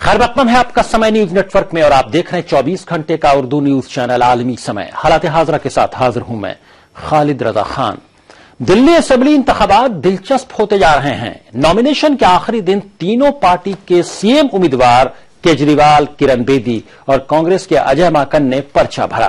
खैर मक़दम है आपका समय न्यूज नेटवर्क में और आप देख रहे हैं 24 घंटे का उर्दू न्यूज चैनल आलमी समय। हालात हाजरा के साथ हाजिर हूं मैं खालिद रजा खान। दिल्ली असेंबली इंतखाबात दिलचस्प होते जा रहे हैं। नॉमिनेशन के आखिरी दिन तीनों पार्टी के सीएम उम्मीदवार केजरीवाल, किरण बेदी और कांग्रेस के अजय माकन ने पर्चा भरा।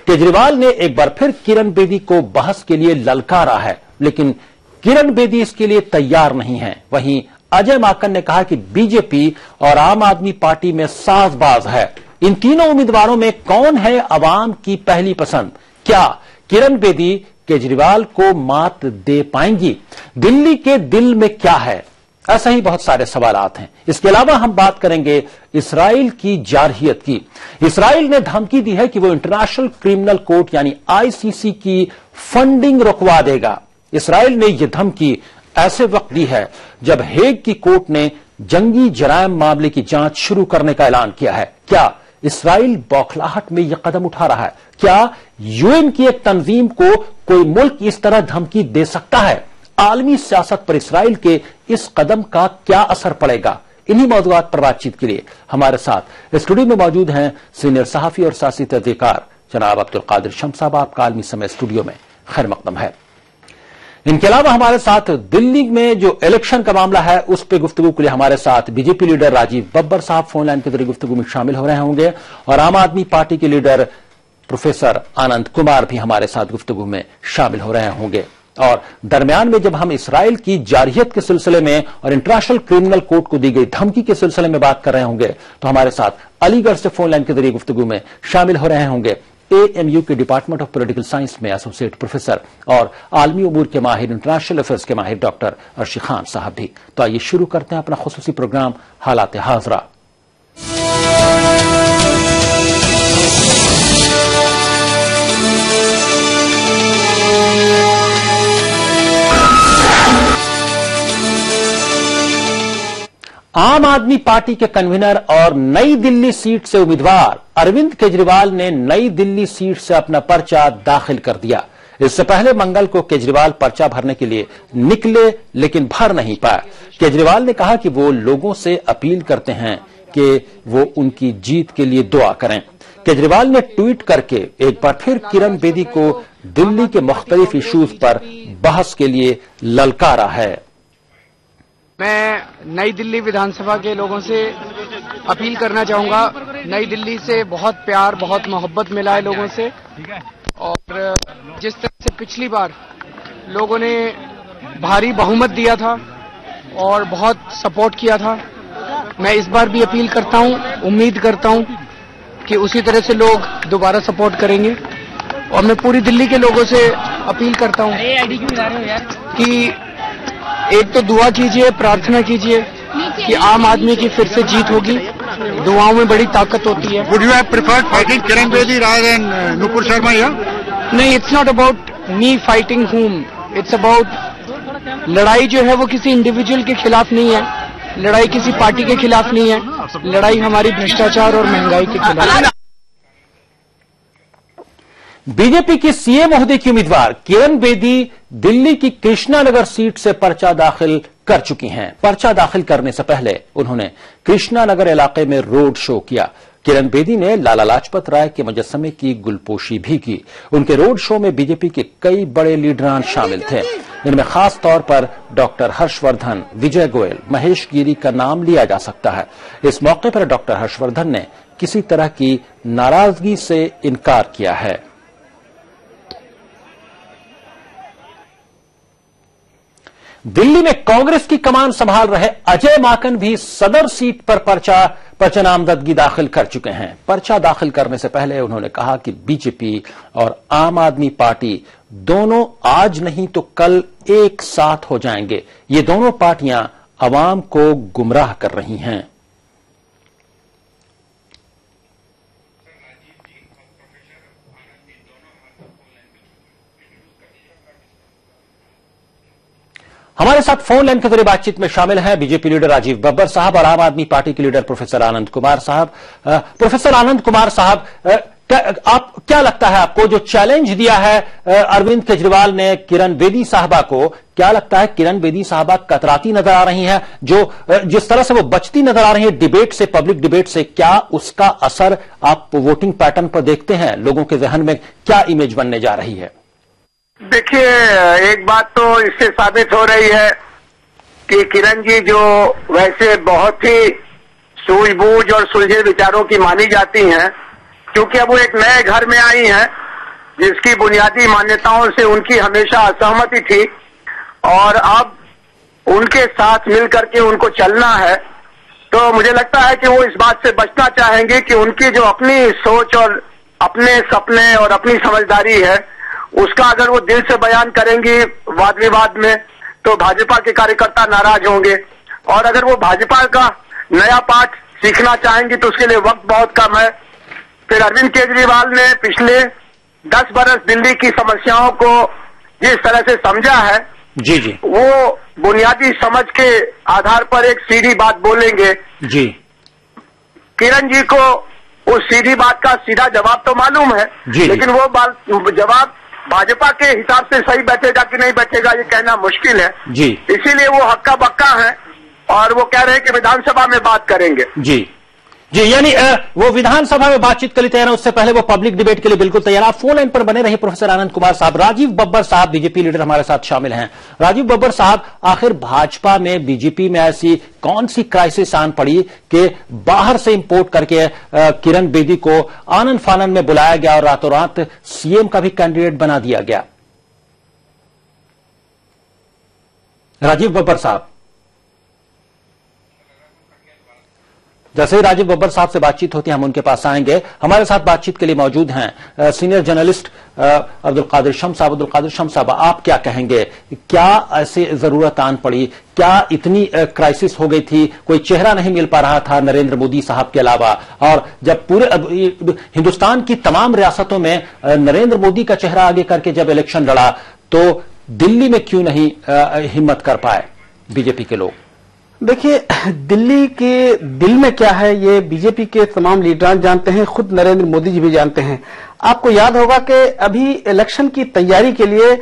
केजरीवाल ने एक बार फिर किरण बेदी को बहस के लिए ललकारा है, लेकिन किरण बेदी इसके लिए तैयार नहीं है। वहीं अजय माकन ने कहा कि बीजेपी और आम आदमी पार्टी में साजबाज है। इन तीनों उम्मीदवारों में कौन है अवाम की पहली पसंद? क्या किरण बेदी केजरीवाल को मात दे पाएंगी? दिल्ली के दिल में क्या है? ऐसा ही बहुत सारे सवालात हैं। इसके अलावा हम बात करेंगे इसराइल की जारहियत की। इसराइल ने धमकी दी है कि वो इंटरनेशनल क्रिमिनल कोर्ट यानी आईसीसी की फंडिंग रुकवा देगा। इसराइल ने यह धमकी ऐसे वक्त दी है जब हेग की कोर्ट ने जंगी जराइम मामले की जांच शुरू करने का ऐलान किया है। क्या इसराइल बौखलाहट में यह कदम उठा रहा है? क्या यूएन की एक तंजीम को कोई मुल्क इस तरह धमकी दे सकता है? आलमी सियासत पर इसराइल के इस कदम का क्या असर पड़ेगा? इन्हीं मौजूदात पर बातचीत के लिए हमारे साथ स्टूडियो में मौजूद हैं सीनियर सहाफी और सियासी तहकीकार जनाब अब्दुल कादिर शम्स साहब। आपका आलमी समय स्टूडियो में खैर मक़दम है। इनके अलावा हमारे साथ दिल्ली में जो इलेक्शन का मामला है उस पर गुफ्तगू के लिए हमारे साथ बीजेपी लीडर राजीव बब्बर साहब फोन लाइन के जरिए गुफ्तगू में शामिल हो रहे होंगे और आम आदमी पार्टी के लीडर प्रोफेसर आनंद कुमार भी हमारे साथ गुफ्तगू में शामिल हो रहे होंगे। और दरमियान में जब हम इसराइल की जारहियत के सिलसिले में और इंटरनेशनल क्रिमिनल कोर्ट को दी गई धमकी के सिलसिले में बात कर रहे होंगे तो हमारे साथ अलीगढ़ से फोन लाइन के जरिए गुफ्तगू में शामिल हो रहे होंगे एएमयू के डिपार्टमेंट ऑफ पॉलिटिकल साइंस में एसोसिएट प्रोफेसर और आलमी उमूर के माहिर, इंटरनेशनल अफेयर्स के माहिर डॉक्टर अर्शी खान साहब भी। तो आइए शुरू करते हैं अपना खुसूसी प्रोग्राम हालात हाजरा। आम आदमी पार्टी के कन्वीनर और नई दिल्ली सीट से उम्मीदवार अरविंद केजरीवाल ने नई दिल्ली सीट से अपना पर्चा दाखिल कर दिया। इससे पहले मंगल को केजरीवाल पर्चा भरने के लिए निकले लेकिन भर नहीं पाए। केजरीवाल ने कहा कि वो लोगों से अपील करते हैं कि वो उनकी जीत के लिए दुआ करें। केजरीवाल ने ट्वीट करके एक बार फिर किरण बेदी को दिल्ली के मुख्तलिफ इश्यूज पर बहस के लिए ललकारा है। मैं नई दिल्ली विधानसभा के लोगों से अपील करना चाहूंगा। नई दिल्ली से बहुत प्यार, बहुत मोहब्बत मिला है लोगों से और जिस तरह से पिछली बार लोगों ने भारी बहुमत दिया था और बहुत सपोर्ट किया था, मैं इस बार भी अपील करता हूं, उम्मीद करता हूं कि उसी तरह से लोग दोबारा सपोर्ट करेंगे। और मैं पूरी दिल्ली के लोगों से अपील करता हूं कि एक तो दुआ कीजिए, प्रार्थना कीजिए कि आम आदमी की फिर से जीत होगी। दुआओं में बड़ी ताकत होती है। Would you have preferred fighting Kiran Bedi rather than Nupur Sharma here? नहीं, it's not about me fighting whom, it's about लड़ाई जो है वो किसी इंडिविजुअल के खिलाफ नहीं है, लड़ाई किसी पार्टी के खिलाफ नहीं है, लड़ाई हमारी भ्रष्टाचार और महंगाई के खिलाफ है। बीजेपी की सीएम ओहदे की उम्मीदवार किरण बेदी दिल्ली की कृष्णा नगर सीट से पर्चा दाखिल कर चुकी हैं। पर्चा दाखिल करने से पहले उन्होंने कृष्णा नगर इलाके में रोड शो किया। किरण बेदी ने लाला लाजपत राय के मुजस्समे की गुलपोशी भी की। उनके रोड शो में बीजेपी के कई बड़े लीडरान शामिल थे। इनमें खास तौर पर डॉक्टर हर्षवर्धन, विजय गोयल, महेश गिरी का नाम लिया जा सकता है। इस मौके पर डॉक्टर हर्षवर्धन ने किसी तरह की नाराजगी से इनकार किया है। दिल्ली में कांग्रेस की कमान संभाल रहे अजय माकन भी सदर सीट पर पर्चा नामजदगी दाखिल कर चुके हैं। पर्चा दाखिल करने से पहले उन्होंने कहा कि बीजेपी और आम आदमी पार्टी दोनों आज नहीं तो कल एक साथ हो जाएंगे। ये दोनों पार्टियां अवाम को गुमराह कर रही हैं। हमारे साथ फोन लाइन के जरिए बातचीत में शामिल हैं बीजेपी लीडर राजीव बब्बर साहब और आम आदमी पार्टी के लीडर प्रोफेसर आनंद कुमार साहब। प्रोफेसर आनंद कुमार साहब, आप क्या लगता है आपको जो चैलेंज दिया है अरविंद केजरीवाल ने किरण बेदी साहबा को, क्या लगता है किरण बेदी साहबा कतराती नजर आ रही हैं? जो जिस तरह से वो बचती नजर आ रही है डिबेट से, पब्लिक डिबेट से, क्या उसका असर आप वोटिंग पैटर्न पर देखते हैं? लोगों के जहन में क्या इमेज बनने जा रही है? देखिए, एक बात तो इससे साबित हो रही है कि किरण जी जो वैसे बहुत ही सूझबूझ और सुलझे विचारों की मानी जाती हैं, क्योंकि अब वो एक नए घर में आई हैं जिसकी बुनियादी मान्यताओं से उनकी हमेशा असहमति थी, और अब उनके साथ मिलकर के उनको चलना है। तो मुझे लगता है कि वो इस बात से बचना चाहेंगे कि उनकी जो अपनी सोच और अपने सपने और अपनी समझदारी है उसका अगर वो दिल से बयान करेंगी वाद विवाद में तो भाजपा के कार्यकर्ता नाराज होंगे, और अगर वो भाजपा का नया पाठ सीखना चाहेंगी तो उसके लिए वक्त बहुत कम है। फिर अरविंद केजरीवाल ने पिछले 10 बरस दिल्ली की समस्याओं को जिस तरह से समझा है, जी जी, वो बुनियादी समझ के आधार पर एक सीधी बात बोलेंगे। जी, किरण जी को उस सीधी बात का सीधा जवाब तो मालूम है, लेकिन वो जवाब भाजपा के हिसाब से सही बैठेगा कि नहीं बैठेगा ये कहना मुश्किल है। जी, इसीलिए वो हक्का बक्का है और वो कह रहे हैं कि विधानसभा में बात करेंगे। जी जी, यानी वो विधानसभा में बातचीत के लिए तैयार है, उससे पहले वो पब्लिक डिबेट के लिए बिल्कुल तैयार। आप फोन लाइन पर बने रहिए प्रोफेसर आनंद कुमार साहब। राजीव बब्बर साहब बीजेपी लीडर हमारे साथ शामिल हैं। राजीव बब्बर साहब, आखिर भाजपा में, बीजेपी में ऐसी कौन सी क्राइसिस आन पड़ी कि बाहर से इंपोर्ट करके किरण बेदी को आनन फानन में बुलाया गया और रातों रात सीएम का भी कैंडिडेट बना दिया गया? राजीव बब्बर साहब, जैसे ही राजीव बब्बर साहब से बातचीत होती है हम उनके पास आएंगे। हमारे साथ बातचीत के लिए मौजूद हैं सीनियर जर्नलिस्ट अब्दुल कादिर शम्स साहब। अब्दुल कादिर शम्स साहब, आप क्या कहेंगे? क्या ऐसी जरूरत आन पड़ी? क्या इतनी क्राइसिस हो गई थी? कोई चेहरा नहीं मिल पा रहा था नरेंद्र मोदी साहब के अलावा, और जब पूरे हिंदुस्तान की तमाम रियासतों में नरेंद्र मोदी का चेहरा आगे करके जब इलेक्शन लड़ा तो दिल्ली में क्यों नहीं हिम्मत कर पाए बीजेपी के लोग? देखिए, दिल्ली के दिल में क्या है ये बीजेपी के तमाम लीडरान जानते हैं, खुद नरेंद्र मोदी जी भी जानते हैं। आपको याद होगा कि अभी इलेक्शन की तैयारी के लिए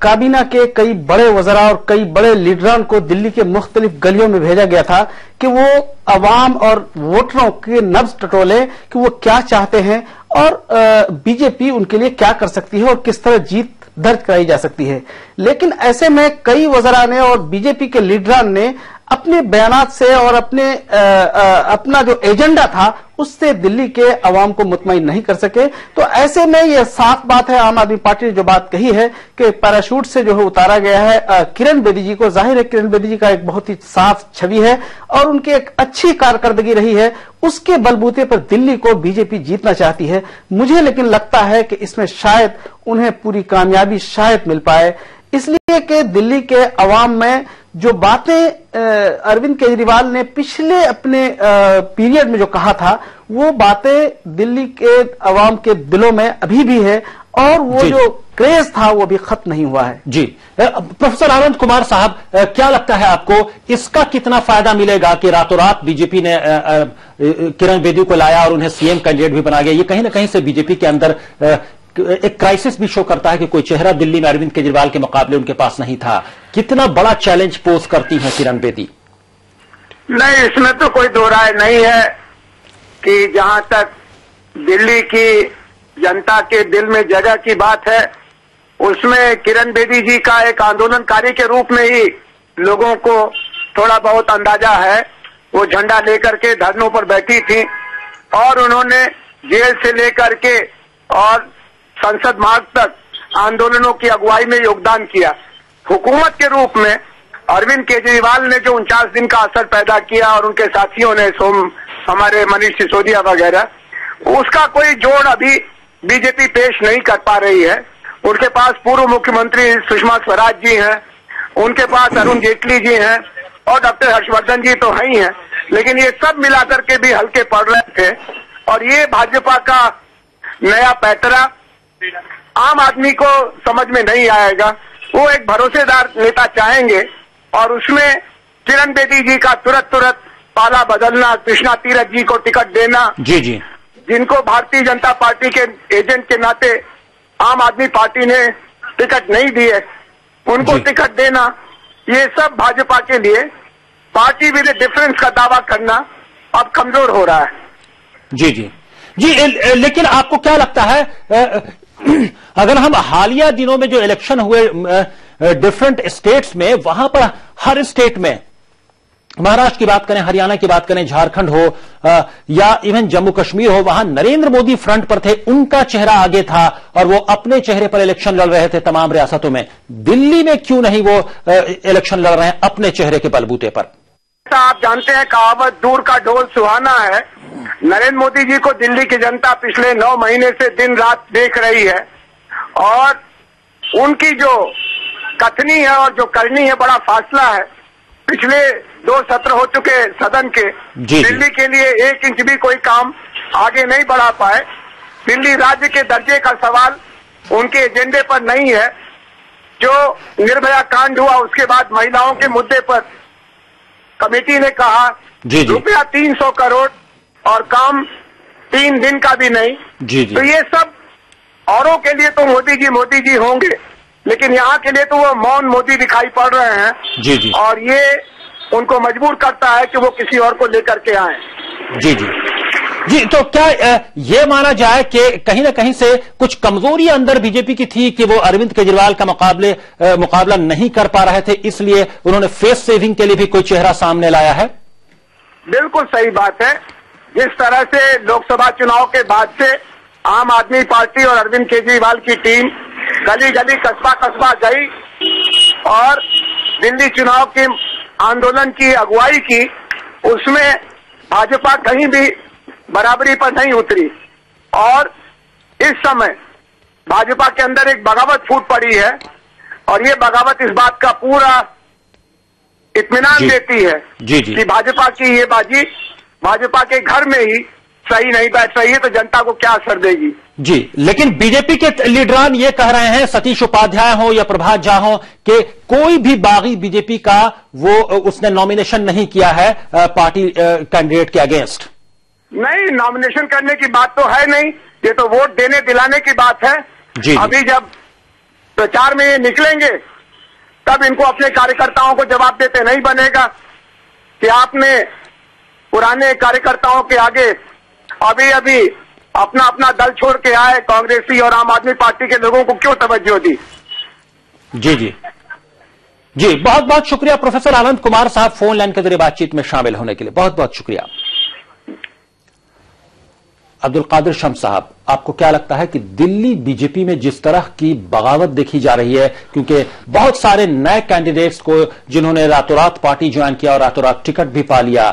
काबीना के कई बड़े वज़रा और कई बड़े लीडरान को दिल्ली के मुख्तलिफ गलियों में भेजा गया था कि वो अवाम और वोटरों के नब्ज टटोले कि वो क्या चाहते हैं और बीजेपी उनके लिए क्या कर सकती है और किस तरह जीत दर्ज कराई जा सकती है। लेकिन ऐसे में कई वज़रा ने और बीजेपी के लीडरान ने अपने बयानात से और अपना जो एजेंडा था उससे दिल्ली के अवाम को मुतमईन नहीं कर सके। तो ऐसे में यह साफ बात है, आम आदमी पार्टी ने जो बात कही है कि पैराशूट से जो है उतारा गया है किरण बेदी जी को, जाहिर है किरण बेदी जी का एक बहुत ही साफ छवि है और उनकी एक अच्छी कारकर्दगी रही है, उसके बलबूते पर दिल्ली को बीजेपी जीतना चाहती है। मुझे लेकिन लगता है कि इसमें शायद उन्हें पूरी कामयाबी शायद मिल पाए, इसलिए कि दिल्ली के अवाम में जो बातें अरविंद केजरीवाल ने पिछले अपने पीरियड में जो कहा था वो बातें दिल्ली के अवाम के दिलों में अभी भी है और वो जो क्रेज था वो भी खत्म नहीं हुआ है। जी, प्रोफेसर आनंद कुमार साहब, क्या लगता है आपको इसका कितना फायदा मिलेगा कि रातों रात बीजेपी ने किरण बेदी को लाया और उन्हें सीएम कैंडिडेट भी बना गया? ये कहीं ना कहीं से बीजेपी के अंदर एक क्राइसिस भी शो करता है कि कोई चेहरा दिल्ली में अरविंद केजरीवाल के मुकाबले उनके पास नहीं था। कितना बड़ा चैलेंज पोज करती हैं किरण बेदी? नहीं, इसमें तो कोई दो राय नहीं है कि जहां तक दिल्ली की जनता के दिल में जगह की बात है उसमें किरण बेदी जी का एक आंदोलनकारी के रूप में ही लोगों को थोड़ा बहुत अंदाजा है। वो झंडा लेकर के धरनों पर बैठी थी और उन्होंने जेल से लेकर के और संसद मार्ग तक आंदोलनों की अगुवाई में योगदान किया। हुकूमत के रूप में अरविंद केजरीवाल ने जो 49 दिन का असर पैदा किया और उनके साथियों ने हमारे मनीष सिसोदिया वगैरह, उसका कोई जोड़ अभी बीजेपी पेश नहीं कर पा रही है। उनके पास पूर्व मुख्यमंत्री सुषमा स्वराज जी हैं, उनके पास अरुण जेटली जी हैं और डॉक्टर हर्षवर्धन जी तो है ही हैं, लेकिन ये सब मिलाकर के भी हल्के पड़ रहे थे। और ये भाजपा का नया पैतरा आम आदमी को समझ में नहीं आएगा। वो एक भरोसेदार नेता चाहेंगे और उसमें किरण बेदी जी का तुरंत पाला बदलना, कृष्णा तीरथ जी को टिकट देना, जी जी, जिनको भारतीय जनता पार्टी के एजेंट के नाते आम आदमी पार्टी ने टिकट नहीं दिए, उनको टिकट देना, ये सब भाजपा के लिए पार्टी विद डिफरेंस का दावा करना अब कमजोर हो रहा है। जी जी जी, लेकिन आपको क्या लगता है, अगर हम हालिया दिनों में जो इलेक्शन हुए डिफरेंट स्टेट्स में, वहां पर हर स्टेट में, महाराष्ट्र की बात करें, हरियाणा की बात करें, झारखंड हो या इवन जम्मू कश्मीर हो, वहां नरेंद्र मोदी फ्रंट पर थे, उनका चेहरा आगे था और वो अपने चेहरे पर इलेक्शन लड़ रहे थे तमाम रियासतों में। दिल्ली में क्यों नहीं वो इलेक्शन लड़ रहे हैं अपने चेहरे के बलबूते पर? आप जानते हैं, कहावत दूर का ढोल सुहाना है। नरेंद्र मोदी जी को दिल्ली की जनता पिछले 9 महीने से दिन रात देख रही है और उनकी जो कथनी है और जो करनी है, बड़ा फासला है। पिछले 2 सत्र हो चुके सदन के, दिल्ली के लिए 1 इंच भी कोई काम आगे नहीं बढ़ा पाए। दिल्ली राज्य के दर्जे का सवाल उनके एजेंडे पर नहीं है। जो निर्भया कांड हुआ उसके बाद महिलाओं के मुद्दे पर कमेटी ने कहा रुपया 300 करोड़ और काम 3 दिन का भी नहीं। तो ये सब औरों के लिए तो मोदी जी होंगे, लेकिन यहाँ के लिए तो वो मौन मोदी दिखाई पड़ रहे हैं। और ये उनको मजबूर करता है कि वो किसी और को लेकर के आए। जी जी जी, तो क्या ये माना जाए कि कहीं ना कहीं से कुछ कमजोरी अंदर बीजेपी की थी कि वो अरविंद केजरीवाल का मुकाबला नहीं कर पा रहे थे, इसलिए उन्होंने फेस सेविंग के लिए भी कोई चेहरा सामने लाया है? बिल्कुल सही बात है। जिस तरह से लोकसभा चुनाव के बाद से आम आदमी पार्टी और अरविंद केजरीवाल की टीम गली गली कस्बा कस्बा गई और दिल्ली चुनाव के आंदोलन की अगुवाई की, उसमें भाजपा कहीं भी बराबरी पर नहीं उतरी। और इस समय भाजपा के अंदर एक बगावत फूट पड़ी है और ये बगावत इस बात का पूरा इत्मीनान देती है कि भाजपा की ये बाजी भाजपा के घर में ही सही नहीं बैठ रही है, तो जनता को क्या असर देगी। जी, लेकिन बीजेपी के लीडरान ये कह रहे हैं, सतीश उपाध्याय हो या प्रभात झा हो, कि कोई भी बागी बीजेपी का वो उसने नॉमिनेशन नहीं किया है पार्टी कैंडिडेट के अगेंस्ट। नहीं, नॉमिनेशन करने की बात तो है नहीं, ये तो वोट देने दिलाने की बात है। अभी जब प्रचार में ये निकलेंगे तब इनको अपने कार्यकर्ताओं को जवाब देते नहीं बनेगा कि आपने पुराने कार्यकर्ताओं के आगे अभी अभी अपना अपना दल छोड़ के आए कांग्रेसी और आम आदमी पार्टी के लोगों को क्यों तवज्जो दी। जी जी जी, बहुत बहुत शुक्रिया प्रोफेसर आनंद कुमार साहब, फोन लाइन के जरिए बातचीत में शामिल होने के लिए बहुत बहुत शुक्रिया। अब्दुल कादिर शम्स साहब, आपको क्या लगता है कि दिल्ली बीजेपी में जिस तरह की बगावत देखी जा रही है, क्योंकि बहुत सारे नए कैंडिडेट्स को जिन्होंने रातों रात पार्टी ज्वाइन किया और रातों रात टिकट भी पा लिया,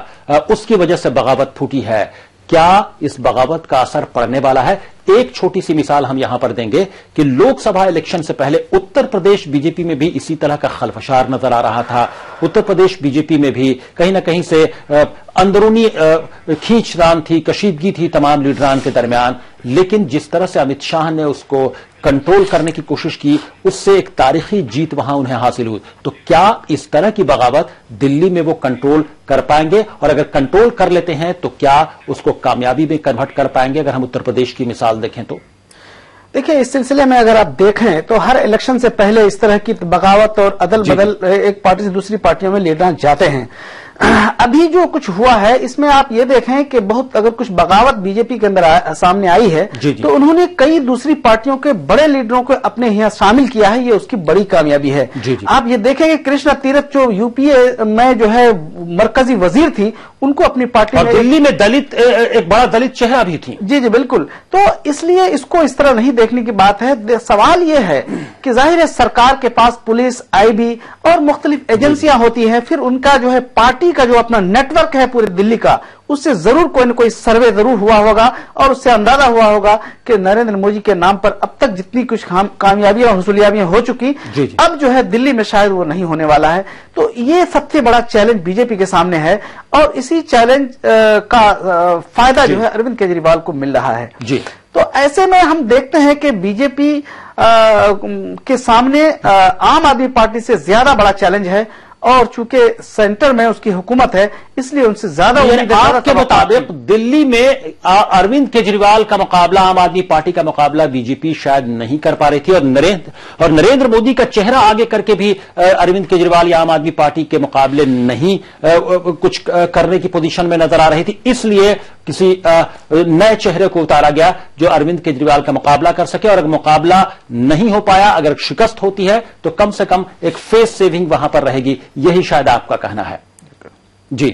उसकी वजह से बगावत फूटी है, क्या इस बगावत का असर पड़ने वाला है? एक छोटी सी मिसाल हम यहां पर देंगे कि लोकसभा इलेक्शन से पहले उत्तर प्रदेश बीजेपी में भी इसी तरह का खलफशार नजर आ रहा था। उत्तर प्रदेश बीजेपी में भी कहीं ना कहीं से अंदरूनी खींचतान थी, कशीदगी थी तमाम लीडरान के दरमियान, लेकिन जिस तरह से अमित शाह ने उसको कंट्रोल करने की कोशिश की, उससे एक तारीखी जीत वहां उन्हें हासिल हुई। तो क्या इस तरह की बगावत दिल्ली में वो कंट्रोल कर पाएंगे? और अगर कंट्रोल कर लेते हैं तो क्या उसको कामयाबी में कन्वर्ट कर पाएंगे? अगर हम उत्तर प्रदेश की मिसाल देखें तो देखिए, इस सिलसिले में अगर आप देखें तो हर इलेक्शन से पहले इस तरह की बगावत और अदल बदल एक पार्टी से दूसरी पार्टियों में लीडर जाते हैं। अभी जो कुछ हुआ है इसमें आप ये देखें कि बहुत अगर कुछ बगावत बीजेपी के अंदर सामने आई है तो उन्होंने कई दूसरी पार्टियों के बड़े लीडरों को अपने यहाँ शामिल किया है, ये उसकी बड़ी कामयाबी है। आप ये देखेंगे कृष्णा तीरथ जो यूपीए में जो है मरकजी वजीर थी, उनको अपनी पार्टी में दिल्ली में दलित एक बड़ा दलित चेहरा भी थी। जी जी बिल्कुल। तो इसलिए इसको इस तरह नहीं देखने की बात है। सवाल ये है कि जाहिर है सरकार के पास पुलिस, आईबी और मुख्तलिफ एजेंसियां होती हैं, फिर उनका जो है पार्टी का जो अपना नेटवर्क है पूरे दिल्ली का, उससे जरूर कोई न कोई सर्वे जरूर हुआ होगा और उससे अंदाजा हुआ होगा कि नरेंद्र मोदी के नाम पर अब तक जितनी कुछ कामयाबियां और हुसूलियाबियां हो चुकी, अब जो है दिल्ली में शायद वो नहीं होने वाला है। तो ये सबसे बड़ा चैलेंज बीजेपी के सामने है और इसी चैलेंज का फायदा जो है अरविंद केजरीवाल को मिल रहा है। तो ऐसे में हम देखते हैं कि बीजेपी के सामने आम आदमी पार्टी से ज्यादा बड़ा चैलेंज है اور چونکہ سینٹر میں اس کی حکومت ہے اس لیے ان سے زیادہ آپ کے مطابق دلی میں اروند کیجریوال کا مقابلہ عام آدمی پارٹی کا مقابلہ بی جے پی شاید نہیں کر پا رہی تھی اور نریندر مودی کا چہرہ آگے کر کے بھی اروند کیجریوال یا عام آدمی پارٹی کے مقابلے نہیں کچھ کرنے کی پوزیشن میں نظر آ رہی تھی، اس لیے کسی نئے چہرے کو اتارا گیا جو اروند کیجریوال کا مقابلہ کر سکے، اور اگر مقابلہ نہیں ہو پایا، اگر شکست ہوتی ہے تو کم سے کم ایک فیس سیونگ وہاں پر رہے گی، یہی شاید آپ کا کہنا ہے۔ جی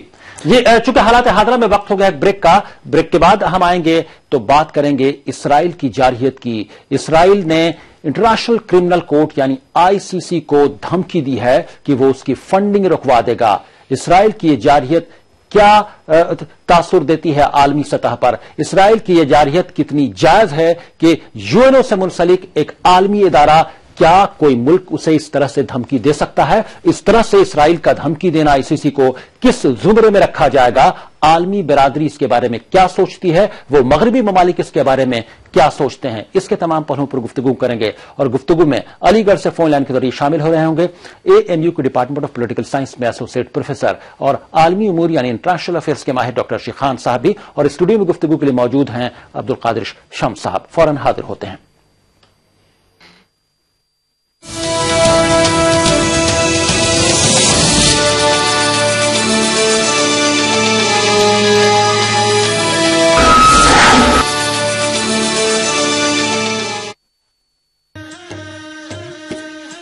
چونکہ حالات حاضرہ میں وقت ہو گیا ایک بریک کے بعد ہم آئیں گے تو بات کریں گے اسرائیل کی جارحیت کی۔ اسرائیل نے انٹرنیشنل کرمنل کورٹ یعنی ICC کو دھمکی دی ہے کہ وہ اس کی فنڈنگ رکوا دے گا۔ اسرائیل کی یہ جارحیت کیا تاثر دیتی ہے عالمی سطح پر؟ اسرائیل کی یہ جارحیت کتنی جائز ہے کہ UN سے منسلک ایک عالمی ادارہ، کیا کوئی ملک اسے اس طرح سے دھمکی دے سکتا ہے؟ اس طرح سے اسرائیل کا دھمکی دینا ICC کو کس زمرے میں رکھا جائے گا؟ عالمی برادری اس کے بارے میں کیا سوچتی ہے؟ وہ مغربی ممالک اس کے بارے میں کیا سوچتے ہیں؟ اس کے تمام پہلوؤں پر گفتگو کریں گے، اور گفتگو میں علی گڑھ سے فون لائن کے ذریعے شامل ہو رہے ہوں گے AMU کے ڈپارٹمنٹ آف پولیٹیکل سائنس میں ایسوسیٹ پروفیسر اور عالمی امور یعنی انٹرنیشنل افیئرز کے ماہر ڈاکٹر ارشی خان صاحب بھی، اور اسٹوڈیو میں گفتگو کے لیے موجود ہیں عبدالقادر شمس صاحب۔ فوراً حاضر ہوتے ہیں۔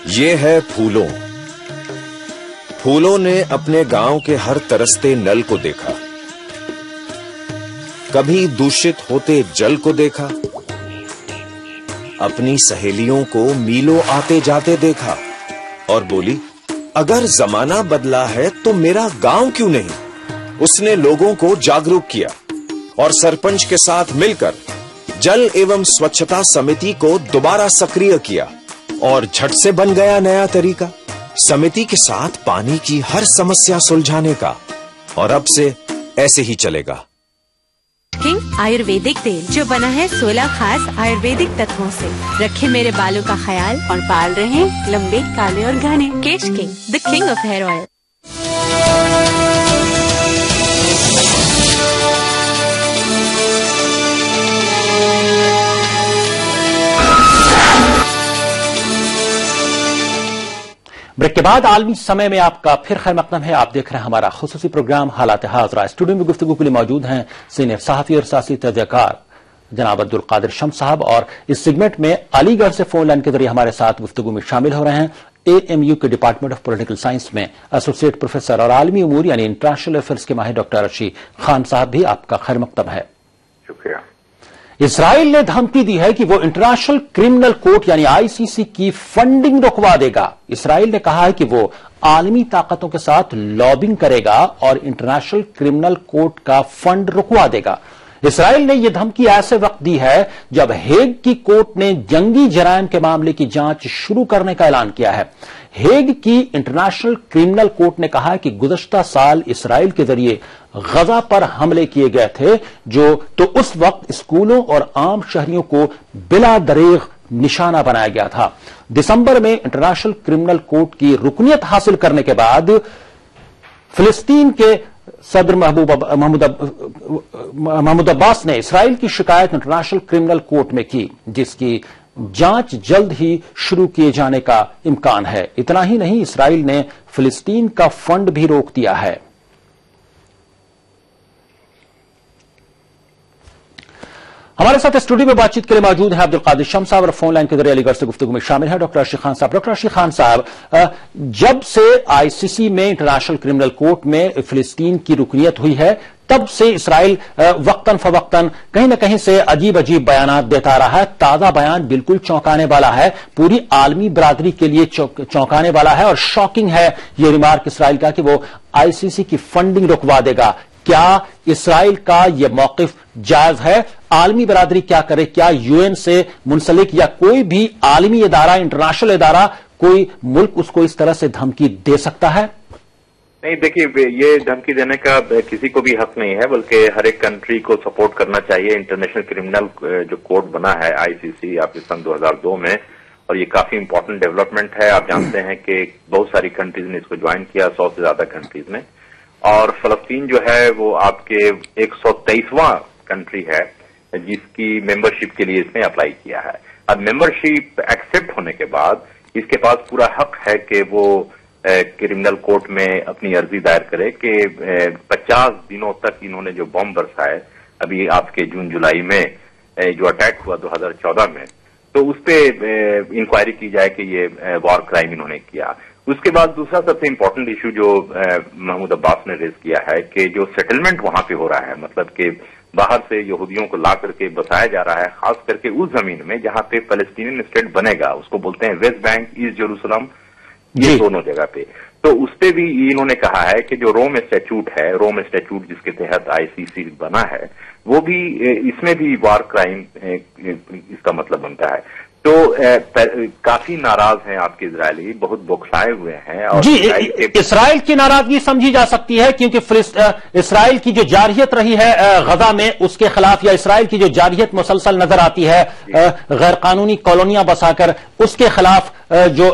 یہ ہے پھولوں نے اپنے گاؤں کے ہر ترستے نل کو دیکھا، کبھی دوشت ہوتے جل کو دیکھا، اپنی سہیلیوں کو میلوں آتے جاتے دیکھا، اور بولی اگر زمانہ بدلا ہے تو میرا گاؤں کیوں نہیں؟ اس نے لوگوں کو جاگروک کیا اور سرپنچ کے ساتھ مل کر جل ایوم سوچھتا سمیتی کو دوبارہ سکریہ کیا، اور جھٹ سے بن گیا نیا طریقہ سمیتی کے ساتھ پانی کی ہر سمسیا سلجھانے کا، اور اب سے ایسے ہی چلے گا۔ کنگ آیورویدک تیل جو بنا ہے 16 خاص آیورویدک تتووں سے، رکھے میرے بالوں کا خیال اور بال رہے لمبے کالے اور گھنے۔ Kesh king, the king of hair oil. Break کے بعد عالمی سمے میں آپ کا پھر خیر مقدم ہے۔ آپ دیکھ رہے ہیں ہمارا خصوصی پروگرام حالات حاضرہ۔ اسٹوڈیو میں گفتگو کے لیے موجود ہیں سینئر صحافی اور سیاسی تجزیہ کار جناب عبدالقادر شمس صاحب، اور اس سیگمنٹ میں علی گڑھ سے فون لائن کے ذریعے ہمارے ساتھ گفتگو میں شامل ہو رہے ہیں AMU کے ڈپارٹمنٹ آف پولیٹیکل سائنس میں ایسوسیٹ پروفیسر اور عالمی امور یعنی انٹرنیشنل افیئرز کے ماہر ڈاکٹر ارشی خان صاحب بھی۔ آپ کا خیر مقدم ہے۔ شکریہ۔ اسرائیل نے دھمکی دی ہے کہ وہ انٹرنیشنل کرمنل کورٹ یعنی ICC کی فنڈنگ رکوا دے گا۔ اسرائیل نے کہا ہے کہ وہ عالمی طاقتوں کے ساتھ لابنگ کرے گا اور انٹرنیشنل کرمنل کورٹ کا فنڈ رکوا دے گا۔ اسرائیل نے یہ دھمکی ایسے وقت دی ہے جب ہیگ کی کورٹ نے جنگی جرائم کے معاملے کی جانچ شروع کرنے کا اعلان کیا ہے۔ ہیگ کی انٹرنیشنل کرمنل کورٹ نے کہا ہے کہ گزشتہ سال اسرائیل کے ذریعے غزہ پر حملے کیے گئے تھے تو اس وقت اسکولوں اور عام شہریوں کو بلا دریغ نشانہ بنایا گیا تھا۔ دسمبر میں انٹرنیشنل کرمنل کورٹ کی رکنیت حاصل کرنے کے بعد فلسطین کے صدر محمود عباس نے اسرائیل کی شکایت انٹرنیشنل کرمنل کورٹ میں کی، جس کی جانچ جلد ہی شروع کیے جانے کا امکان ہے۔ اتنا ہی نہیں، اسرائیل نے فلسطین کا فنڈ بھی روک دیا ہے۔ ہمارے ساتھ اسٹوڈیو میں بات چیت کے لیے موجود ہیں عبدالقادر شمس صاحب، اور فون لائن کے ذریعے علی گڑھ سے گفتگو میں شامل ہیں ڈاکٹر ارشی خان صاحب۔ ڈاکٹر ارشی خان صاحب، جب سے ICC میں انٹرنیشنل کرمنل کورٹ میں فلسطین کی رکنیت ہوئی ہے، تب سے اسرائیل وقتاً فوقتاً کہیں نہ کہیں سے عجیب عجیب بیانات دیتا رہا ہے۔ تازہ بیان بالکل چونکانے والا ہے، پوری عالمی برادری کے لیے چونکانے والا ہے، اور شاکنگ ہے یہ ریمارک اسرائیل کا کہ وہ ICC کی فنڈنگ رکوا دے گا۔ کیا اسرائیل کا یہ موقف جائز ہے؟ عالمی برادری کیا کرے؟ کیا UN سے منسلک یا کوئی بھی عالمی ادارہ، انٹرنیشنل ادارہ، کوئی ملک اس کو اس طرح سے دھمکی دے سکتا ہے؟ نہیں، دیکھیے یہ دھمکی دینے کا کسی کو بھی حق نہیں ہے، بلکہ ہر ایک کنٹری کو سپورٹ کرنا چاہیے۔ انٹرنیشنل کرمنل جو کورٹ بنا ہے ICC آپ کے سن 2002 میں، اور یہ کافی امپورٹنٹ ڈیولپمنٹ ہے. آپ جانتے ہیں کہ بہت ساری کنٹریز نے اس کو جوائن کیا, 100 سے زیادہ کنٹریز نے, اور فلسطین جو ہے وہ آپ کے 123واں کنٹری ہے جس کی ممبرشپ کے لیے اس نے اپلائی کیا ہے. اب ممبرشپ ایکسپٹ ہونے کے بعد اس کے پاس پورا حق ہے کہ وہ کرمنل کورٹ میں اپنی عرضی دائر کرے کہ 50 دنوں تک انہوں نے جو بم برسائے ابھی آپ کے جون جولائی میں جو اٹیک ہوا 2014 میں, تو اس پہ انکوائری کی جائے کہ یہ وار کرائم انہوں نے کیا. اس کے بعد دوسرا سب سے امپورٹنٹ ایشو جو محمود عباس نے ریز کیا ہے کہ جو سیٹلمنٹ وہاں پہ ہو رہا ہے, مطلب کہ باہر سے یہودیوں کو لا کر کے بسایا جا رہا ہے, خاص کر کے اس زمین میں جہاں پہ فلسطینین اسٹیٹ بنے گا, اس کو بولتے ہیں ویسٹ بینک, ایسٹ جیروسلم, یہ دونوں جگہ پہ. تو اس پہ بھی انہوں نے کہا ہے کہ جو روم اسٹیچوٹ ہے, روم اسٹیچوٹ جس کے تحت ICC بنا ہے, وہ بھی اس میں بھی وار کرائم اس کا مطلب بنتا ہے. تو کافی ناراض ہیں آپ کے اسرائیلی, بہت بوکھلائے ہوئے ہیں. اور جی, اسرائیل کی ناراضگی سمجھی جا سکتی ہے کیونکہ اسرائیل کی جو جارحیت رہی ہے غزہ میں, اس کے خلاف, یا اسرائیل کی جو جارحیت مسلسل نظر آتی ہے غیر قانونی کالونیاں بسا کر, اس کے خلاف جو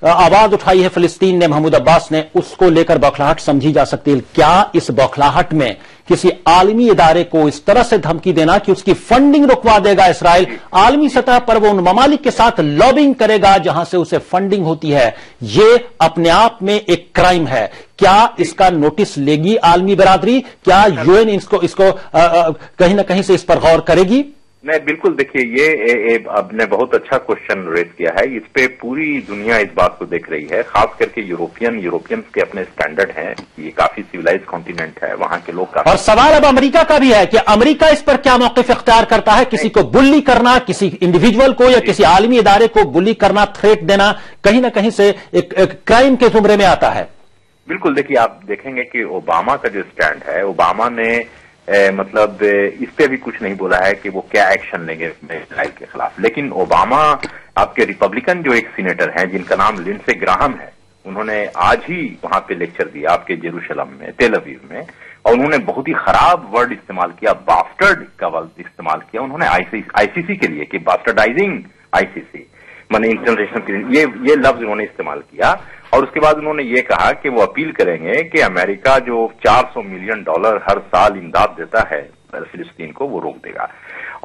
آواز اٹھائی ہے فلسطین نے, محمود عباس نے, اس کو لے کر بوکھلاہٹ سمجھی جا سکتی ہے. کیا اس بوکھلاہٹ میں کسی عالمی ادارے کو اس طرح سے دھمکی دینا کہ اس کی فنڈنگ رکوا دے گا اسرائیل, عالمی سطح پر وہ ان ممالک کے ساتھ لابنگ کرے گا جہاں سے اسے فنڈنگ ہوتی ہے, یہ اپنے آپ میں ایک کرائم ہے. کیا اس کا نوٹس لے گی عالمی برادری؟ کیا UN اس کو کہیں نہ کہیں سے اس پر غور کرے گی؟ نہیں, بالکل. دیکھیے, یہ آپ نے بہت اچھا کوشچن ریز کیا ہے. اس پہ پوری دنیا اس بات کو دیکھ رہی ہے, خاص کر کے یورپینس کے اپنے اسٹینڈرڈ ہیں. یہ کافی سیولائز کانٹیننٹ ہے, وہاں کے لوگ کافی. اور سوال اب امریکہ کا بھی ہے کہ امریکہ اس پر کیا موقف اختیار کرتا ہے. کسی کو بلی کرنا, کسی انڈیویجول کو یا کسی عالمی ادارے کو بلی کرنا, تھریٹ دینا, کہیں نہ کہیں سے ایک کرائم کے زمرے میں آتا ہے. بالکل. دیکھیے, آپ دیکھیں گے کہ اوباما کا جو اسٹینڈ ہے, اوباما نے مطلب اس پہ بھی کچھ نہیں بولا ہے کہ وہ کیا ایکشن لیں گے اسرائیل کے خلاف. لیکن اوباما آپ کے ریپبلکن جو ایک سینیٹر ہیں جن کا نام لنڈسے گراہم ہے, انہوں نے آج ہی وہاں پہ لیکچر دیا آپ کے جیروشلم میں, تیل اویو میں, اور انہوں نے بہت ہی خراب ورڈ استعمال کیا, باسٹرڈ کا ورڈ استعمال کیا انہوں نے ICC کے لیے, کہ باسٹرڈائزنگ ICC, مانے انٹرنیشنل, یہ لفظ انہوں نے استعمال کیا. اور اس کے بعد انہوں نے یہ کہا کہ وہ اپیل کریں گے کہ امریکہ جو $400 ملین ہر سال امداد دیتا ہے فلسطین کو, وہ روک دے گا.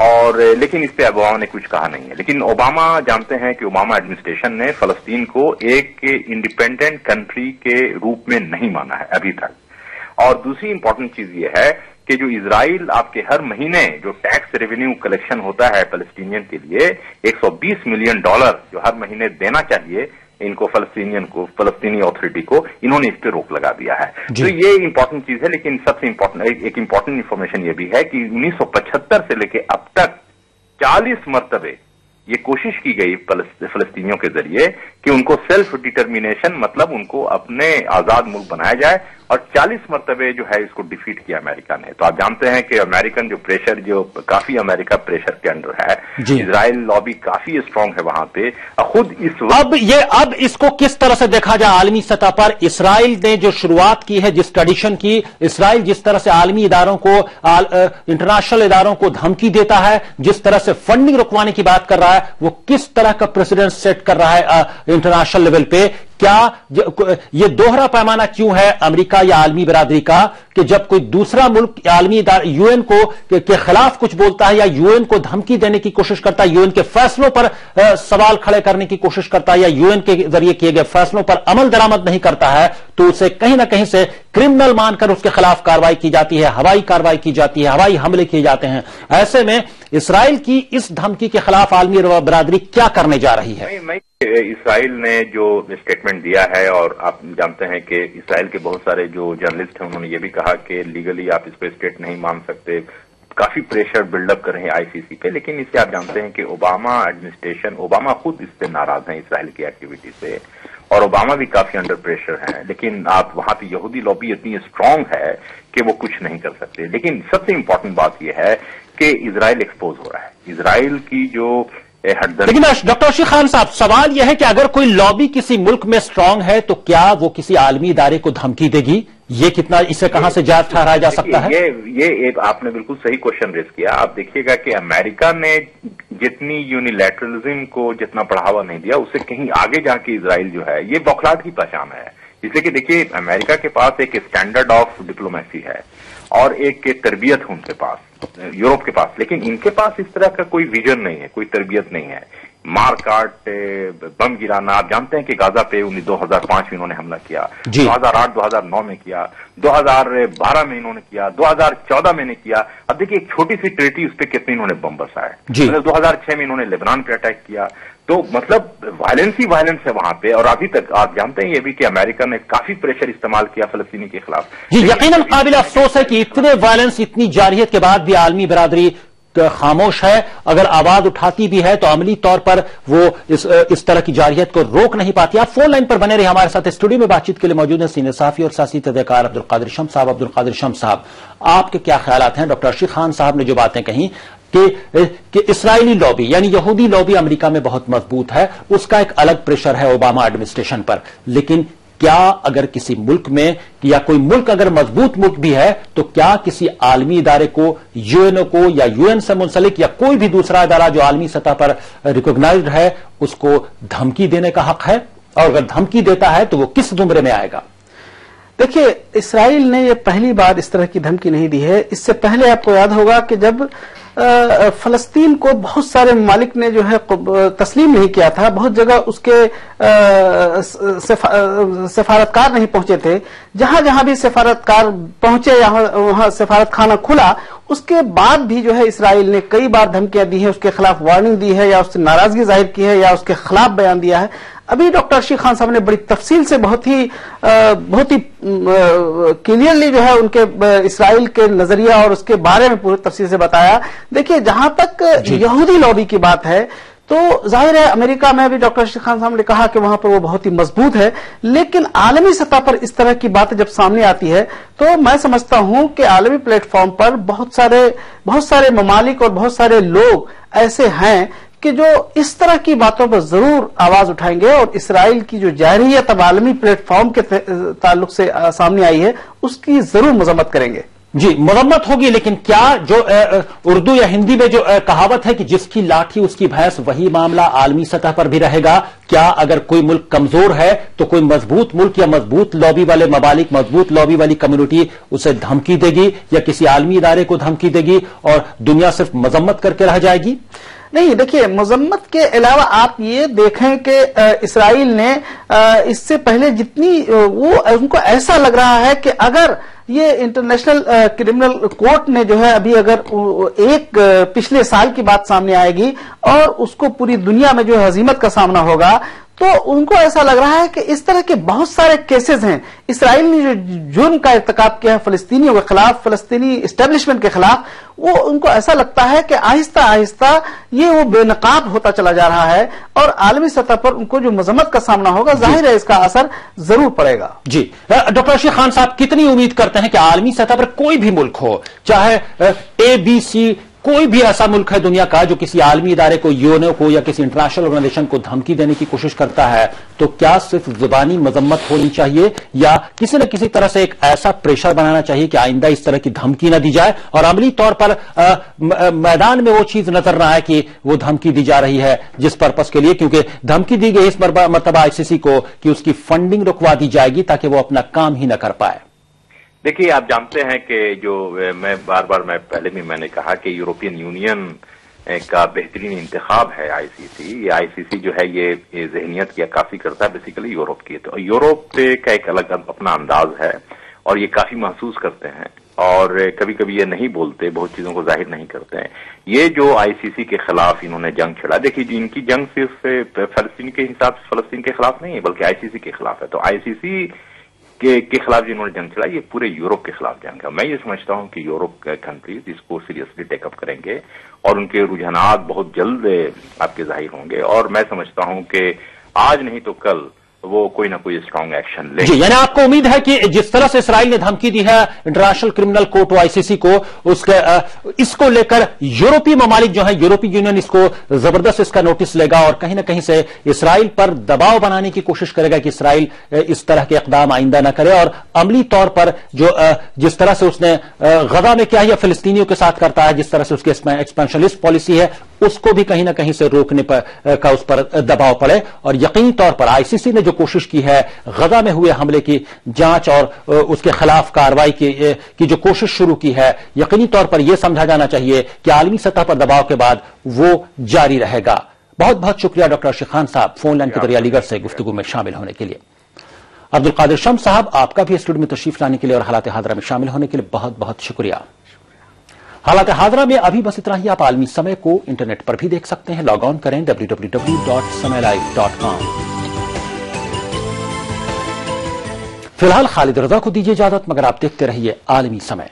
اور لیکن اس پہ اوباما نے کچھ کہا نہیں ہے. لیکن اوباما جانتے ہیں کہ اوباما ایڈمنسٹریشن نے فلسطین کو ایک انڈیپینڈنٹ کنٹری کے روپ میں نہیں مانا ہے ابھی تک. اور دوسری امپورٹنٹ چیز یہ ہے کہ جو اسرائیل آپ کے ہر مہینے جو ٹیکس ریونیو کلیکشن ہوتا ہے فلسطینین کے لیے, $120 ملین جو ہر مہینے دینا چاہیے ان کو, فلسطینی اتھارٹی کو, انہوں نے اس پہ روک لگا دیا ہے. تو یہ امپورٹنٹ چیز ہے. لیکن سب سے امپورٹنٹ ایک امپورٹنٹ انفارمیشن یہ بھی ہے کہ 1975 سے لے کے اب تک 40 مرتبے یہ کوشش کی گئی فلسطینیوں کے ذریعے کہ ان کو سیلف ڈٹرمینیشن, مطلب ان کو اپنے آزاد ملک بنایا جائے, اور 40 مرتبے جو ہے اس کو ڈیفیٹ کیا امریکہ نے. تو آپ جانتے ہیں کہ امریکن جو پریشر, جو کافی امریکہ پریشر کے انڈر ہے, اسرائیل لابی کافی اسٹرانگ ہے وہاں پہ. خود اس وقت اب اس کو کس طرح سے دیکھا جائے عالمی سطح پر؟ اسرائیل نے جو شروعات کی ہے, جس ٹریڈیشن کی, اسرائیل جس طرح سے عالمی اداروں کو, انٹرنیشنل اداروں کو دھمکی دیتا ہے, جس طرح سے فنڈنگ رکوانے کی بات کر رہا ہے, وہ کس طرح کا پریسیڈنٹ سیٹ کر رہا ہے انٹرنیشنل لیول پہ؟ کیا یہ دوہرا پیمانہ کیوں ہے امریکہ یا عالمی برادری کا کہ جب کوئی دوسرا ملک عالمی ادارے UN کو کے خلاف کچھ بولتا ہے, یا UN کو دھمکی دینے کی کوشش کرتا ہے, UN کے فیصلوں پر سوال کھڑے کرنے کی کوشش کرتا ہے, یا UN کے ذریعے کیے گئے فیصلوں پر عمل درآمد نہیں کرتا ہے, تو اسے کہیں نہ کہیں سے کرمنل مان کر اس کے خلاف کارروائی کی جاتی ہے, ہوائی کارروائی کی جاتی ہے, ہوائی حملے کیے جاتے ہیں. ایسے میں اسرائیل کی اس دھمکی کے خلاف عالمی برادری کیا کرنے جا رہی ہے؟ اسرائیل نے جو اسٹیٹمنٹ دیا ہے, اور آپ جانتے ہیں کہ اسرائیل کے بہت سارے جو جرنلسٹ ہیں انہوں نے یہ بھی کہا کہ لیگلی آپ اس کو اسٹیٹ نہیں مان سکتے, کافی پریشر بلڈ اپ کر رہے ہیں ICC پہ. لیکن اس سے آپ جانتے ہیں کہ اوباما ایڈمنسٹریشن, اوباما خود اس سے ناراض ہیں اسرائیل کی ایکٹیویٹی سے, اور اوباما بھی کافی انڈر پریشر ہیں. لیکن آپ وہاں پہ یہودی لابی اتنی اسٹرانگ ہے کہ وہ کچھ نہیں کر سکتے. لیکن سب سے امپورٹنٹ بات یہ ہے کہ اسرائیل ایکسپوز ہو رہا ہے. اسرائیل کی جو لیکن ڈاکٹر اشیق خان صاحب, سوال یہ ہے کہ اگر کوئی لابی کسی ملک میں اسٹرانگ ہے تو کیا وہ کسی عالمی ادارے کو دھمکی دے گی؟ یہ کتنا اسے کہاں سے جائز ٹھہرایا جا سکتا ہے؟ یہ آپ نے بالکل صحیح کوشچن ریز کیا. آپ دیکھیے گا کہ امریکہ نے جتنی یونیلیٹرلزم کو جتنا بڑھاوا نہیں دیا، اسے کہیں آگے جا کے اسرائیل جو ہے یہ بوکھلاہٹ کی پہچان ہے. اس لیے کہ دیکھیے امریکہ کے پاس ایک اسٹینڈرڈ آف ڈپلومیسی ہے اور ایک تربیت ہے ان کے پاس، یورپ کے پاس، لیکن ان کے پاس اس طرح کا کوئی ویژن نہیں ہے، کوئی تربیت نہیں ہے. مار کاٹ، بم گرانا، آپ جانتے ہیں کہ غزہ پہ 2005 میں انہوں نے حملہ کیا، 2008 2009 میں کیا، 2012 میں انہوں نے کیا، 2014 میں نے کیا. اب دیکھیے ایک چھوٹی سی ٹریٹی اس پہ کتنے انہوں نے بم برسائے. 2006 میں انہوں نے لیبنان پہ اٹیک کیا. تو مطلب وائلنس ہی وائلنس ہے وہاں پہ. اور ابھی تک آپ جانتے ہیں یہ بھی کہ امریکہ نے کافی پریشر استعمال کیا فلسطینی کے خلاف. جی یقیناً قابل افسوس ہے کہ اتنے وائلنس، اتنی جارحیت کے بعد بھی عالمی برادری خاموش ہے. اگر آواز اٹھاتی بھی ہے تو عملی طور پر وہ اس طرح کی جارحیت کو روک نہیں پاتی. آپ فون لائن پر بنے رہے ہمارے ساتھ. اسٹوڈیو میں بات چیت کے لیے موجود ہیں سینئر صحافی اور سیاسی تجزیہ کار عبدالقادر شمس صاحب. عبدالقادر شمس صاحب، آپ کے کیا خیالات ہیں؟ ڈاکٹر ارشد خان صاحب نے جو باتیں کہیں کہ اسرائیلی لابی یعنی یہودی لابی امریکہ میں بہت مضبوط ہے، اس کا ایک الگ پریشر ہے اوباما ایڈمنسٹریشن پر، لیکن کیا اگر کسی ملک میں یا کوئی ملک اگر مضبوط ملک بھی ہے تو کیا کسی عالمی ادارے کو، یو این او کو یا یو این سے منسلک یا کوئی بھی دوسرا ادارہ جو عالمی سطح پر ریکگنائزڈ ہے اس کو دھمکی دینے کا حق ہے؟ اور اگر دھمکی دیتا ہے تو وہ کس زمرے میں آئے گا؟ دیکھیے، اسرائیل نے یہ پہلی بار اس طرح کی دھمکی نہیں دی ہے. اس سے پہلے آپ کو یاد ہوگا کہ جب فلسطین کو بہت سارے ممالک نے جو ہے تسلیم نہیں کیا تھا، بہت جگہ اس کے سفارتکار نہیں پہنچے تھے. جہاں جہاں بھی سفارتکار پہنچے وہاں سفارت خانہ کھلا، اس کے بعد بھی جو ہے اسرائیل نے کئی بار دھمکیاں دی ہیں، اس کے خلاف وارننگ دی ہے یا اس سے ناراضگی ظاہر کی ہے یا اس کے خلاف بیان دیا ہے. ابھی ڈاکٹر ارشد خان صاحب نے بڑی تفصیل سے بہت ہی کلیئرلی جو ہے ان کے اسرائیل کے نظریہ اور اس کے بارے میں پوری تفصیل سے بتایا. دیکھیے، جہاں تک یہودی لابی کی بات ہے تو ظاہر ہے امریکہ میں بھی ڈاکٹر ارشد خان صاحب نے کہا کہ وہاں پر وہ بہت ہی مضبوط ہے، لیکن عالمی سطح پر اس طرح کی باتیں جب سامنے آتی ہے تو میں سمجھتا ہوں کہ عالمی پلیٹ فارم پر بہت سارے ممالک اور بہت سارے لوگ ایسے ہیں کہ جو اس طرح کی باتوں پر ضرور آواز اٹھائیں گے اور اسرائیل کی جو جارحیت اب عالمی پلیٹ فارم کے تعلق سے سامنے آئی ہے اس کی ضرور مذمت کریں گے. جی مذمت ہوگی، لیکن کیا جو اردو یا ہندی میں جو کہاوت ہے کہ جس کی لاٹھی اس کی بھینس، وہی معاملہ عالمی سطح پر بھی رہے گا؟ کیا اگر کوئی ملک کمزور ہے تو کوئی مضبوط ملک یا مضبوط لابی والے ممالک، مضبوط لابی والی کمیونٹی اسے دھمکی دے گی یا کسی عالمی ادارے کو دھمکی دے گی اور دنیا صرف مذمت کر کے رہ جائے گی؟ نہیں، دیکھیے، مذمت کے علاوہ آپ یہ دیکھیں کہ اسرائیل نے اس سے پہلے جتنی ان کو ایسا لگ رہا ہے کہ اگر یہ انٹرنیشنل کرمنل کورٹ نے جو ہے ابھی اگر ایک پچھلے سال کی بات سامنے آئے گی اور اس کو پوری دنیا میں جو ہزیمت کا سامنا ہوگا تو ان کو ایسا لگ رہا ہے کہ اس طرح کے بہت سارے کیسز ہیں. اسرائیل نے جو جرم کا ارتکاب کیا ہے فلسطینیوں کے خلاف، فلسطینی اسٹیبلشمنٹ کے خلاف، وہ ان کو ایسا لگتا ہے کہ آہستہ آہستہ یہ وہ بے نقاب ہوتا چلا جا رہا ہے اور عالمی سطح پر ان کو جو مذمت کا سامنا ہوگا ظاہر ہے اس کا اثر ضرور پڑے گا. جی ڈاکٹر ارشد خان صاحب، کتنی امید کرتے ہیں کہ عالمی سطح پر کوئی بھی ملک ہو، چاہے اے بی سی، کوئی بھی ایسا ملک ہے دنیا کا جو کسی عالمی ادارے کو، یو این او کو یا کسی انٹرنیشنل آرگنائزیشن کو دھمکی دینے کی کوشش کرتا ہے تو کیا صرف زبانی مذمت ہونی چاہیے یا کسی نہ کسی طرح سے ایک ایسا پریشر بنانا چاہیے کہ آئندہ اس طرح کی دھمکی نہ دی جائے اور عملی طور پر میدان میں وہ چیز نظر نہ آئے کہ وہ دھمکی دی جا رہی ہے جس پرپس کے لیے؟ کیونکہ دھمکی دی گئی اس مرتبہ آئی سی سی کو کہ اس کی فنڈنگ رکوا دی جائے گی تاکہ وہ اپنا کام ہی نہ کر پائے. دیکھیے، آپ جانتے ہیں کہ جو میں پہلے بھی میں نے کہا کہ یورپین یونین کا بہترین انتخاب ہے آئی سی سی. یہ آئی سی سی جو ہے یہ ذہنیت کی عکاسی کرتا ہے بیسیکلی یورپ کی. تو یورپ کا ایک الگ اپنا انداز ہے اور یہ کافی محسوس کرتے ہیں اور کبھی کبھی یہ نہیں بولتے، بہت چیزوں کو ظاہر نہیں کرتے ہیں. یہ جو آئی سی سی کے خلاف انہوں نے جنگ چھڑا، دیکھیے ان کی جنگ صرف فلسطین کے خلاف نہیں ہے بلکہ آئی سی سی کے خلاف ہے. تو آئی سی سی کے خلاف جنہوں نے جنگ چلائی یہ پورے یورپ کے خلاف جنگ ہے. میں یہ سمجھتا ہوں کہ یورپ کنٹریز اس کو سیریسلی ٹیک اپ کریں گے اور ان کے رجحانات بہت جلد آپ کے ظاہر ہوں گے. اور میں سمجھتا ہوں کہ آج نہیں تو کل वो कोई ना कोई स्ट्रांग एक्शन ले। जी, यानी आपको उम्मीद है कि जिस तरह से इसराइल ने धमकी दी है इंटरनेशनल क्रिमिनल कोर्ट आईसीसी को, इसको लेकर यूरोपीय ममालिक जो है, यूरोपीय यूनियन इसको जबरदस्त इसका नोटिस लेगा और कहीं ना कहीं से इसराइल पर दबाव बनाने की कोशिश करेगा कि इसराइल इस तरह के इकदाम आइंदा न करे और अमली तौर पर जिस तरह से उसने गजा में किया या फिलिस्तीनियों के साथ करता है, जिस तरह से उसकी एक्सपेंशनिस्ट पॉलिसी है, उसको भी कहीं ना कहीं से रोकने का उस पर दबाव पड़े। और यकीनी तौर पर आईसीसी ने जो कोशिश की है गजा में हुए हमले की जांच और उसके खिलाफ कार्रवाई की जो कोशिश शुरू की है, यकीनी तौर पर यह समझा जाना चाहिए कि आलमी सतह पर दबाव के बाद वो जारी रहेगा। बहुत बहुत शुक्रिया डॉक्टर अर्शी खान साहब फोन लाइन के जरिए अलीगढ़ से गुफ्तगू में शामिल होने के लिए। अब्दुल कादिर शम्स साहब, आपका भी स्टूडियो में तशरीफ लाने के लिए और हालात हाजरा में शामिल होने के लिए बहुत बहुत शुक्रिया। हालात हाजरा में अभी बस इतना ही। आप आलमी समय को इंटरनेट पर भी देख सकते हैं, लॉग ऑन करें www.samaylive.com। फिलहाल खालिद रजा को दीजिए इजाजत, मगर आप देखते रहिए आलमी समय।